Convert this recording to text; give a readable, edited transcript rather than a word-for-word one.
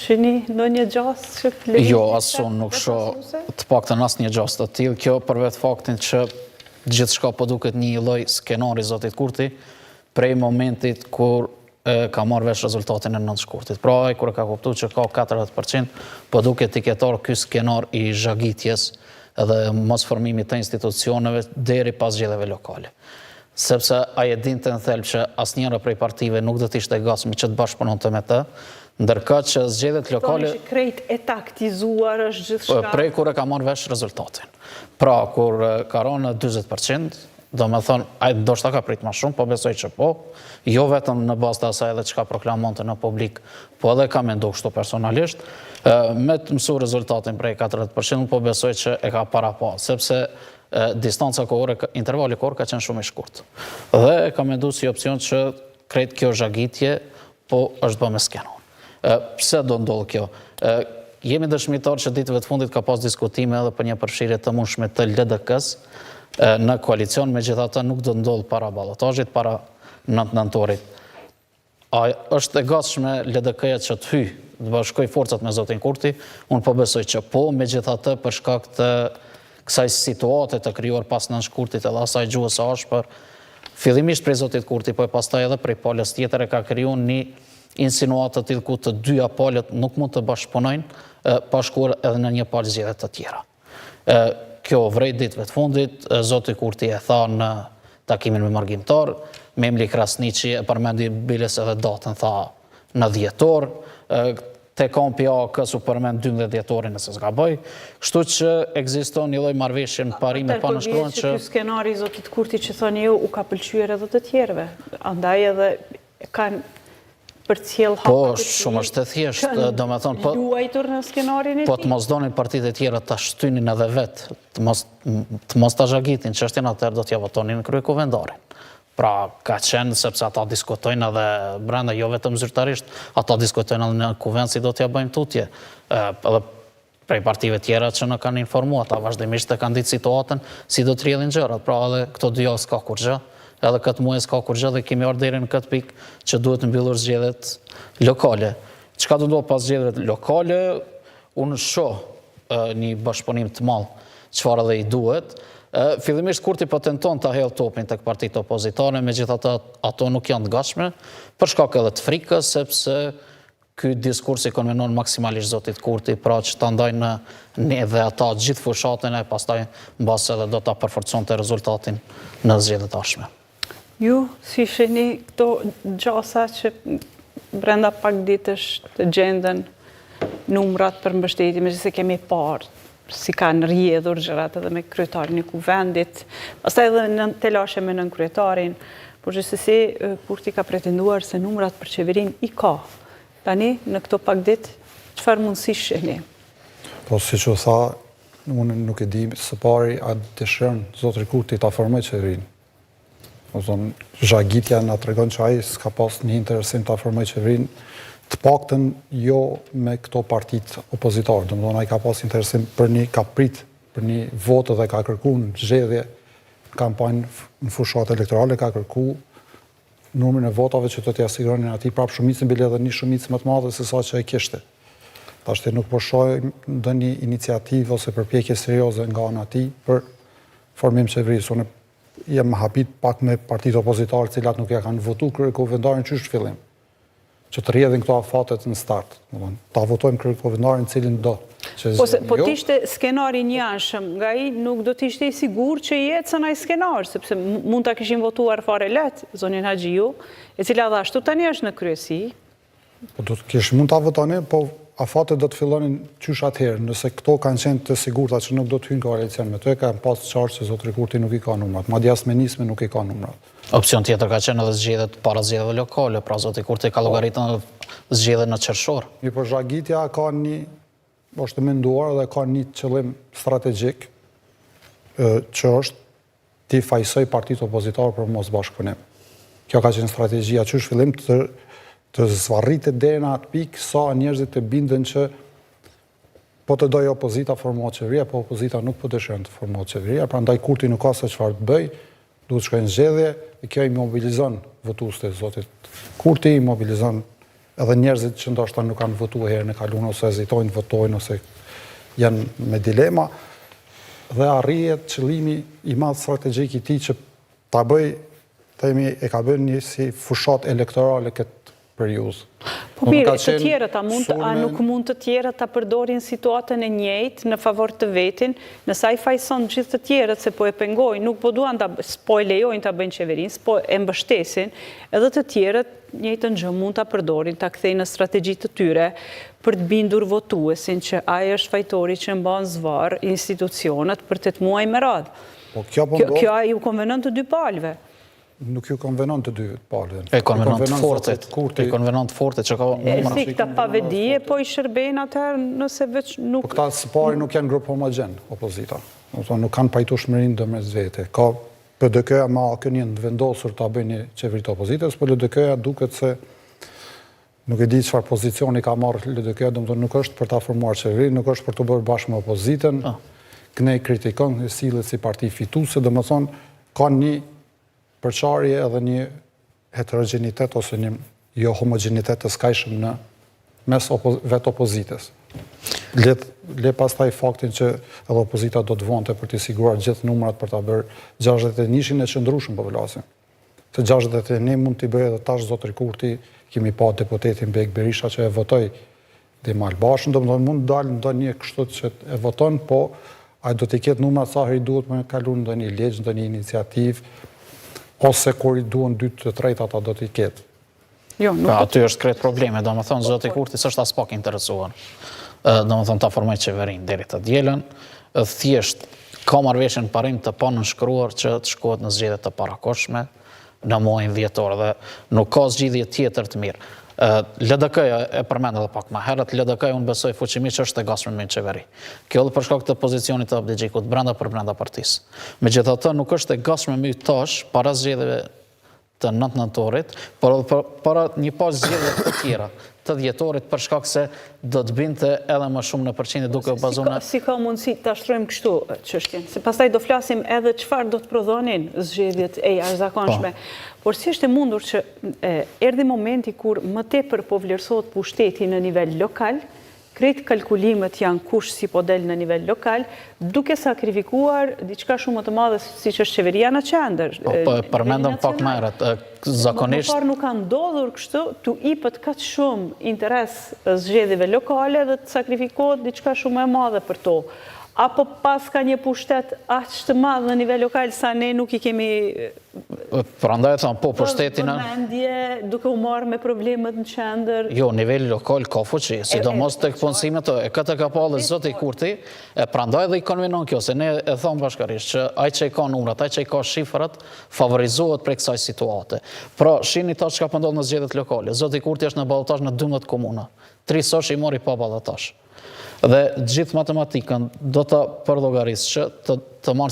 shini ndonjë gjast që lëvizje? Jo, asun nuk shoh të paktën asnjë gjast të tillë. Kjo për vetë faktin që gjithçka po duket një lloj skenari zotit Kurti prej momentit kur ka marrë vesh rezultatin e 9 shkurtit. Pra ai kur e ka kuptuar që ka 40%, po duket tiketar ky skenar i zhagitjes edhe mos formimit të institucioneve deri pas zgjedhjeve lokale. Sepse ai e dinte në thelb që asnjëra prej partive nuk do të ishte gatshme që të bashkëpunonte me të, ndërkohë që zgjedhjet lokale krejt e taktizuar është gjithçka. Prej kur e ka marrë vesh rezultatin. Pra kur ka rënë 40%, do me thonë, ai ndoshta ka prit më shumë, po besoj që po, jo vetëm në bazë të asaj edhe çka proklamonte në publik, po edhe ka mendu kështu personalisht, me të mësuar rezultatin prej 40%, po besoj që e ka para pa, sepse distanca kohore, intervali kohor ka qenë shumë i shkurt. Dhe ka mendu si opcion që krejt kjo zhagitje, po është bë me skenon. Pse do ndodh kjo? Jemi dëshmitar që ditëve të fundit ka pas diskutime edhe për një përfshirje të mundshme të LDK-s në koalicion, megjithatë nuk do ndodh para ballotazhit, para nëntorit. Është e gatshme LDK-ja që të hyjë, të bashkojë forcat me zotin Kurti, unë po besoj që po, megjithatë për shkak të kësaj situate të krijuar pas 9 shkurtit edhe asaj gjuhës së ashpër, fillimisht prej zotit Kurti, po e pastaj edhe prej palës tjetër e ka krijuar një insinuatë të tillë ku të dyja palët nuk mund të bashkëpunojnë pa shkuar edhe në një palë zgjedhje të tjera. Kjo vrejt ditëve të fundit, zoti Kurti e tha në takimin me margjimtar, Memli Krasniqi e përmendi biles edhe datën tha në dhjetor, te kampi AK-s u përmend 12 dhjetorin nëse s'ka bëj, kështu që ekziston një lloj marrëveshje në parime pa nënshkruar që ky skenari i zotit Kurti që thoni ju u ka pëlqyer edhe të tjerëve. Andaj edhe kanë përcjell hapa. Po, shumë është e thjeshtë, domethënë po luajtur në skenarin e tij. Po të mos donin partitë e tjera ta shtynin edhe vet, të mos ta zhagitin çështjen, atëherë do t'ja votonin në kryekovendarin. Pra, ka qenë sepse ata diskutojnë edhe brenda, jo vetëm zyrtarisht, ata diskutojnë edhe në kuvend si do t'ja bëjmë tutje. Edhe prej partive tjera që në kanë informuar, ata vazhdimisht e kanë ditë situatën si do të rrjedhin gjërat. Pra, edhe këto 2 javë s'ka kur gjë, edhe këtë muaj s'ka kur gjë dhe kemi ardhur deri në këtë pikë që duhet të mbyllur zgjedhjet lokale. Çka do ndodh pas zgjedhjeve lokale, unë shoh një bashkëpunim të madh çfarë edhe i duhet. Fillimisht Kurti po tenton ta hell topin tek partitë opozitare, megjithatë ato nuk janë të gatshme, për shkak edhe të frikës, sepse ky diskurs i konvenon maksimalisht zotit Kurti, pra që ta ndajnë ne dhe ata gjithë fushatën e pastaj mbas edhe do ta përforconte rezultatin në zgjedhjet e tashme. Ju si shihni këto gjasa që brenda pak ditësh të gjenden numrat për mbështetje, megjithëse kemi parë si kanë rrjedhur gjërat edhe me kryetarin e kuvendit, pastaj edhe në telashe me nën kryetarin, por gjithsesi Kurti ka pretenduar se numrat për qeverinë i ka. Tani në këto pak ditë çfarë mundësi shihni? Po siç u tha, unë nuk e di së pari a dëshiron zoti Kurti ta formojë qeverinë. Zhagitja na tregon që ai s'ka pas një interesim ta formojë qeverinë, të paktën jo me këto partitë opozitare. Domethënë ai ka pas interesim ka prit për një votë dhe ka kërkuar në zgjedhje kampanjë në fushat elektorale, ka kërkuar numrin e votave që do t'i siguronin atij prap shumicën bile edhe një shumicë më të madhe se sa që ai kishte. Tashti nuk po shohim ndonjë iniciativë ose përpjekje serioze nga ana e tij për formim qeverisë. Unë jam habit pak me partitë opozitare të cilat nuk ja kanë votuar kryekovendarin çysh fillim, që të rrjedhin këto afatet në start. Ta votojmë kryekovendarin cilin do. Po t'ishte skenari njëanshëm, nga ai nuk do t'ishte i sigurt që jetën ai skenar, sepse mund ta kishin votuar fare lehtë zonin Haxhiu, e cila dhe ashtu tani është në kryesi. Po do të kish mund ta votoni, po afatet do të fillonin qysh atëherë, nëse këto kanë qenë të sigurta që nuk do të hyjnë koalicion me to, e kanë pas qartë se zotri Kurti nuk i ka numrat, madje as menisme nuk i ka numrat. Opcion tjetër ka qenë edhe zgjedhjet para zgjedhjeve lokale, pra zoti Kurti ka llogaritën zgjedhjet në qershor. Po zhagitja ka është menduar dhe ka një qëllim strategjik që është t'i fajsoj partitë opozitare për mos bashkëpunim. Kjo ka qenë strategjia që është fillim të zvarritet deri në atë pikë sa njerëzit të bindën që po të dojë opozita formohet qeveria, po opozita nuk po dëshiron të formohet qeveria, prandaj Kurti nuk ka se çfarë të bëj, duhet shkojnë zgjedhje, dhe kjo i mobilizon votuesit e zotit Kurti, i mobilizon edhe njerëzit që ndoshta nuk kanë votuar herën e kaluar ose hezitojnë të votojnë ose janë me dilema dhe arrihet qëllimi i madh strategjik i tij që ta bëj, themi, e ka bërë një si fushat elektorale këtë periudhë. Po mirë, të tjerët, a nuk mund të tjerët ta përdorin situatën e njëjtë në favor të vetin, nësa i fajson gjithë të tjerët se po e pengojnë, nuk po duan s'po e lejojnë ta bëjnë qeverinë, s'po e mbështesin, edhe të tjerët njëjtën gjë mund ta përdorin, ta kthejnë në strategjitë të tyre për të bindur votuesin që ai është fajtori që mban zvar institucionet për 8 muaj me radhë. Po kjo ai u konvenon të dy palëve. Nuk ju konvenon të dy palëve. E konvenon të fortet. E konvenon të fortet që ka numra. Si këta pavedije, po i shërben atëherë nëse veç nuk... Po këta së pari nuk janë grup homogen, opozita. Nuk kanë pajtueshmërinë ndërmes vete. Ka PDK-ja me AKN të vendosur ta bëjnë një qeveri të opozitës, por LDK-ja duket se nuk e di çfarë pozicioni ka marrë LDK-ja, domethënë nuk është për ta formuar qeveri, nuk është për të bërë bashkë me opozitën. Ne kritikon, sillet si parti fituese, domethënë ka një përçarje edhe një heterogenitet ose një jo homogenitet të skajshëm në mes vetë opozitës. Le pastaj faktin që edhe opozita do të vonte për të siguruar gjithë numrat për ta bërë 61-shin e qëndrueshëm po vlasim. Se 61 mund t'i bëjë edhe tash zotëri Kurti, kemi pa deputetin Bek Berisha që e votoi Demal Bashën, domethënë mund dalë ndonjë kështu që e voton, po ai do të ketë numrat sa herë duhet me kaluar ndonjë ligj, ndonjë iniciativë, ose kur i duhen 2 të 3 ata do t'i ketë. Aty është kretë probleme, do më thonë, zoti Kurti s'është as pak interesuar. Do më thonë, ta formoj qeverinë deri të dielën, thjesht ka marrëveshjen parim të panënshkruar që të shkohet në zgjedhjet të parakohshme në muajin dhjetor dhe nuk ka zgjidhje tjetër të mirë. LDK-ja e përmend edhe pak më herët, LDK-ja unë besoj fuqimisht është e gatshme me qeveri. Kjo edhe për shkak të pozicionit të Abdixhikut brenda partisë. Megjithatë nuk është e gatshme me tash para zgjedhjeve të 9 nëntorit, por edhe para një pas zgjedhjeve të tjera të dhjetorit për shkak se do të binte edhe më shumë në përqindje duke u bazuar. Si ka mundësi ta shtrojmë kështu çështjen? Se pastaj do flasim edhe çfarë do të prodhonin zgjedhjet e jashtëzakonshme. Por si është e mundur që erdhi momenti kur më tepër po vlerësohet pushteti në nivel lokal, krejt kalkulimet janë kush si po del në nivel lokal, duke sakrifikuar diçka shumë më të madhe siç është qeveria në qendër. Po përmendëm pak më herët, zakonisht. Por nuk ka ndodhur kështu, tu ipët kaq shumë interes zgjedhjeve lokale dhe të sakrifikohet diçka shumë më e madhe për to. Apo pas ka një pushtet aq të madh në nivel lokal sa ne nuk i kemi prandaj thon po pushtetin vëmendje duke u marrë me problemet në qendër. Jo, nivel lokal ka fuqi, sidomos tek punësimet e këtë ka pa edhe zoti Kurti, e prandaj dhe i konvenon kjo se ne e thon bashkërisht që ai që ka numrat, ai që ka shifrat favorizohet prej kësaj situate. Pra, shihni tash çka po ndodh në zgjedhjet lokale. Zoti Kurti është në ballotazh në 12 komuna. 3 sosh i mori pa ballotazh. Dhe gjithë matematikën do të përllogarisë që të marrë